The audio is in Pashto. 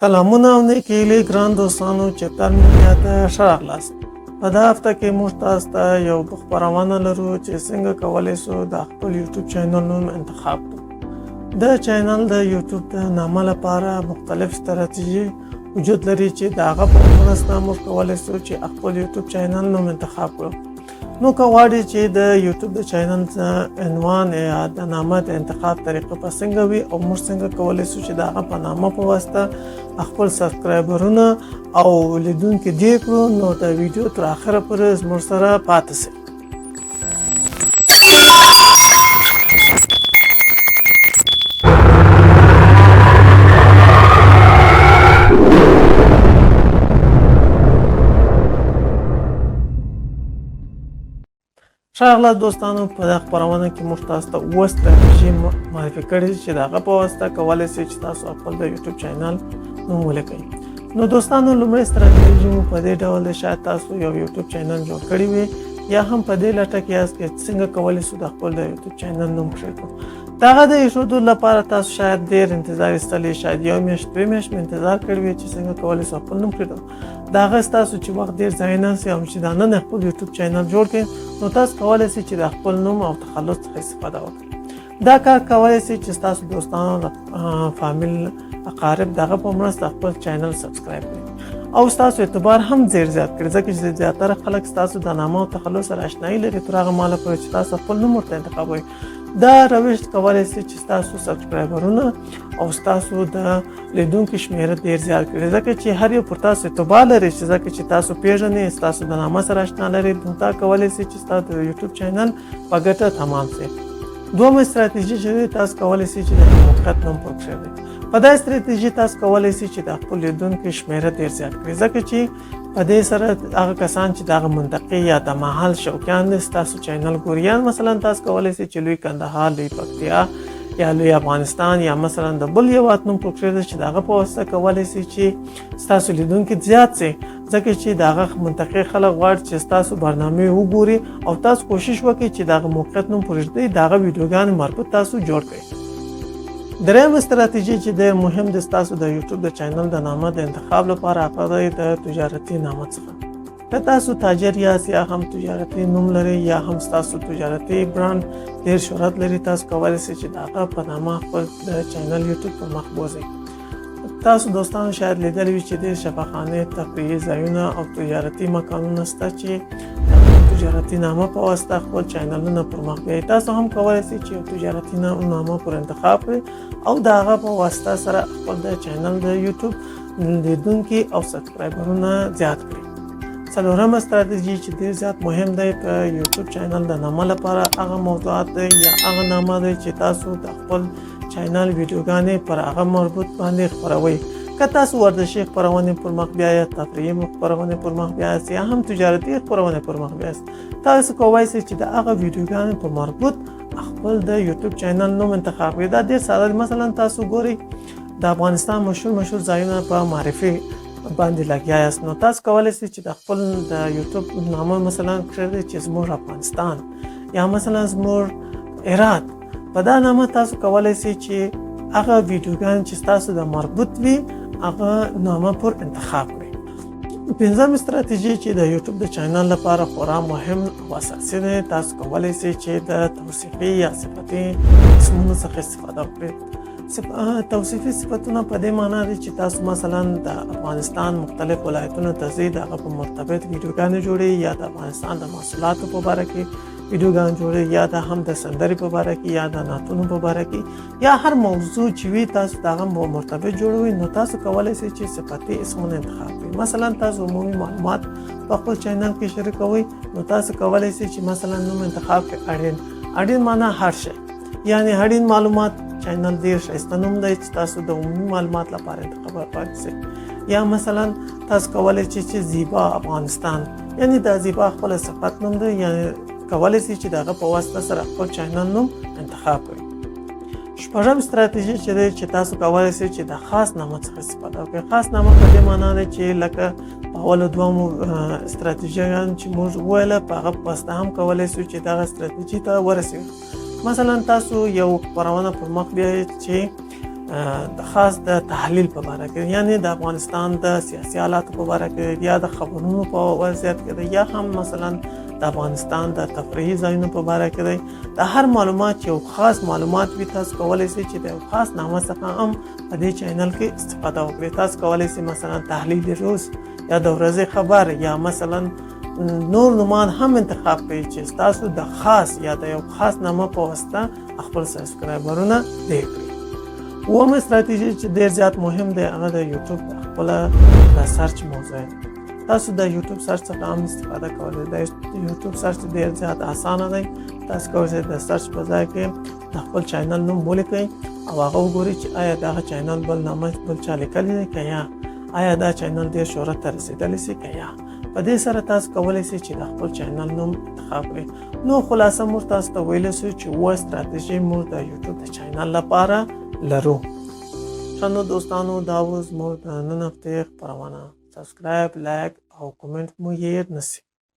سلامونه او نیکې هیلې ګران دوستانو چې تر میډیا ته ښه راغلاست. په دا هفته کې موږ تاسو ته یو خپرونه لرو چې څنګه کولی شو د خپل یوټیوب چینل نوم انتخاب کړو. د چینل د یوټیوب د نامه لپاره مختلف ستراتیژي وجود لري چې د هغه په مرسته موږ کولی شو چې خپل یوټیوب چینل نوم انتخاب کړو. نو که غواړئ چې د یوټیوب د چینل عنوان یا د نامه د انتخاب طریقه په څنګه وي او موږ څنګه کولی شو چې د هغه په نامه په واسطه خپل سبسکرایبرونه او لیدونکي ډېر کړو، نو د ویډیو تر اخره پورې زموږ سره پاتې شئ. ښاغله دوستانو، په دغه خپرونه کې موږ تاسو ته اووه ستراتیژي معرفي کړي چې د هغه په واسطه کولی شئ چې تاسو خپل د یوټیوب چینل نوم ولیکئ. نو دوستانو، لومړی ستراتیژي مو په دې ډول دی، شاید تاسو یو یوټیوب چینل جوړ کړی وي یا هم په دې لټه کې یاست چې څنګه کولی شو د خپل د یوټیوب چینل نوم کېږدو. د هغه د ایښودو لپاره تاسو شاید ډېر انتظار ایستلی، شاید یو میاشت دوې میاشت مې انتظار کړی وي چې څنګه کولی شو خپل نوم کېږدو. د هغه ستاسو چې وخت ډېر ضایع نه شي او چې دا نن خپل یوټیوب چینل جوړ کړئ، نو تاسو کولی شئ چې د خپل نوم او تخلص څخه استفاده وکړئ. دا کار کولی شئ چې ستاسو دوستانو فامیل اقارب دغه په مرسته خپل چینل سبسکرایب کړئ او ستاسو اعتبار هم ډېر زیات کړي، ځکه چې زیاتره خلک ستاسو د نامه او تخلص سره اشنایي لري تر هغه مهاله پورې چې تاسو خپل نوم ورته انتخابوئ. دا روش کولی شي چې ستاسو سبسکرایبرونه او ستاسو د لیدونکو شمېره ډېر زیات کړي، ځکه چې هر یو پر تاسو اعتبار لري، چې ځکه چې تاسو پیژنئ، ستاسو د نامه سره اشنا لري، نو دا کولی شي چې ستاسو د یوټیوب چینل په ګټه تمام شي. دومره ستراتیژي چې تاسو کولی شئ چې د موقعیت نوم پرې کېږدئ. په دا ستراتیژي تاسو کولی شئ چې د خپل لیدونکو شمېره ډېر زیات کړئ، ځکه چې په دې سره هغه کسان چې دغه منطقې یا د محل شوقیان دي ستاسو چینل ګوري، یا مثلا تاسو کولی شئ چې لوی کندهار، لوی پکتیا یا لوی افغانستان یا مثلا د بل یو هېواد نوم پرې کېږدئ چې د هغه په واسطه کولی شئ چې ستاسو لیدونکي زیات شي، ځکه چې د هغه منطقې خلک غواړي چې ستاسو برنامې وګوري او تاسو کوشش وکړئ چې د هغه موقعیت نوم پرېږدئ، د هغه ویډیوګانې مربوط تاسو جوړ کړئ. درېیمه ستراتیژي چې ډېر مهم دی ستاسو د یوټیوب د چینل د نامه د انتخاب لپاره، هغه دی د تجارتي نامه څخه. که تاسو تاجر یاست یا هم تجارتي نوم لرئ یا هم ستاسو تجارتي برانډ ډېر شهرت لري، تاسو کولی شئ چې د هغه په نامه خپل د چینل یوټیوب پر مخ بوځئ. تاسو دوستانو شاید لیدلی وي چې ډېر شفاخانې، تفریحي ځایونه او تجارتي مکانونه شته چې تجارتي نامه په واسطه خپل چینلونه پر مخ بیایي. تاسو هم کولی شئ چې یو تجارتي نامه پر انتخاب کړئ او د هغه په واسطه سره خپل د چینل د یوټیوب لیدونکي او سبسکرایبرونه زیات کړئ. څلورمه ستراتیژي چې ډېر زیات مهم دی په یوټیوب چینل د نامه لپاره، هغه موضوعات دی یا هغه نامه دی چې تاسو د خپل چینل ویډیوګانې پر هغه مربوط باندې خپروئ. که تاسو ورزشي خپرونې پر مخ بیاید، تفریحي خپرونې پر مخ بیاید یا هم تجارتي خپرونې پر مخ بیاید، تاسو کولی شئ چې د هغه ویډیوګانې پر مربوط خپل د یوټیوب چینل نوم انتخاب کړئ. دا ډېر ساده دی. مثلا تاسو ګورئ د افغانستان مشهور ځایونه په معرفي باندې لګیا یاست، نو تاسو کولی شئ چې د خپل د یوټیوب نامه مثلا کېږدئ چې زموږ افغانستان یا مثلا زموږ هرات. په دا نامه تاسو کولی شئ چې هغه ویډیوګانې چې ستاسو د مربوط وي هغه نامه پر انتخاب کړئ. پنځم ستراتیژي چې د یوټیوب د چینل لپاره خورا مهم او اساسي دی، تاسو کولی شئ چې د توصیفي یا صفتي اسمونو څخه استفاده وکړئ. توصیفي صفتونه په دې معنا دي چې تاسو مثلا د افغانستان مختلف ولایتونو ته ځئ، د هغه په مرتبط ویډیوګانې جوړئ، یا د افغانستان د محصولاتو په باره کې ویډیوګانې جوړئ، یا د هم د سندرې په باره کې یا د نعتونو په باره کې یا هر موضوع چې وي تاسو د هغه مرتبط جوړوئ، نو تاسو کولی شئ چې صفتي اسمونه انتخاب کړئ. مثلا تاسو عمومي معلومات په خپل چینل کې شریکوئ، نو تاسو کولی شئ چې مثلا نوم انتخاب کړئ اړین. اړین معنا هر شی، یعنی اړین معلومات چینل ډېر ښایسته نوم دی چې تاسو د عمومي معلومات لپاره انتخاب کړئ. یا مثلا تاسو کولی شئ چې زیبا افغانستان، یعنی دا زیبا خپل صفت نوم دی، یعنی کولی شئ چې دغه په واسطه سره خپل چینل نوم انتخاب کړئ. شپږم ستراتیژي چې دی چې تاسو کولی شئ چې د خاص نامه څخه استفاده وکړئ. خاص نامه په دې معنا دی چې لکه په اولو دومو ستراتیژیانو چې موږ وویله په هغه په واسطه هم کولی شو چې دغه ستراتیژي ته ورسېږو. مثلا تاسو یو خپرونه پر مخ بیایئ چې خاص د تحلیل په اړه کې، یعنی د افغانستان د سیاسي حالاتو په اړه کې یا د خبرونو په وضعیت کې یا هم مثلا د افغانستان د تفریحي ځایونو په اړه کې دی. د هر معلومات یو خاص معلومات وي، تاسو کولی شئ چې د یو خاص نامه څخه هم په دې چینل کې استفاده وکړئ. تاسو کولی شئ مثلا تحلیل روز یا د ورځې خبر یا مثلا نور نومان هم انتخاب کړئ چې تاسو د خاص یا د یو خاص نامه په واسطه خپل سبسکرایبرونه ډېر کړئ. اوومه استراتیژي چې ډېر زیات مهم دی هغه د یوټیوب خپله د سرچ موضوع. تاسو د یوټیوب سرچ څخه هم استفاده کولی. د یوټیوب سرچ ډېر زیات اسانه دی. تاسو کولی شئ د سرچ په ځای کې د خپل چینل نوم ولیکئ او هغه وګورئ چې آیا دغه چینل بل نامه بل چا لیکلی دی که یا آیا دا چینل ډېر شهرت ته رسېدلی سي که یا. په دې سره تاسو کولی شئ چې د خپل چینل نوم انتخاب کړئ. نو خلاصه موږ تاسو ته ویلی سو چې اووه استراتیژي موږ د یوټیوب د چینل لپاره لرو. ښه نو دوستانو دا و زموږ د نن هفتې خپرونه. سبسکرایب، لایک او کومنټ مو هېر نه سي.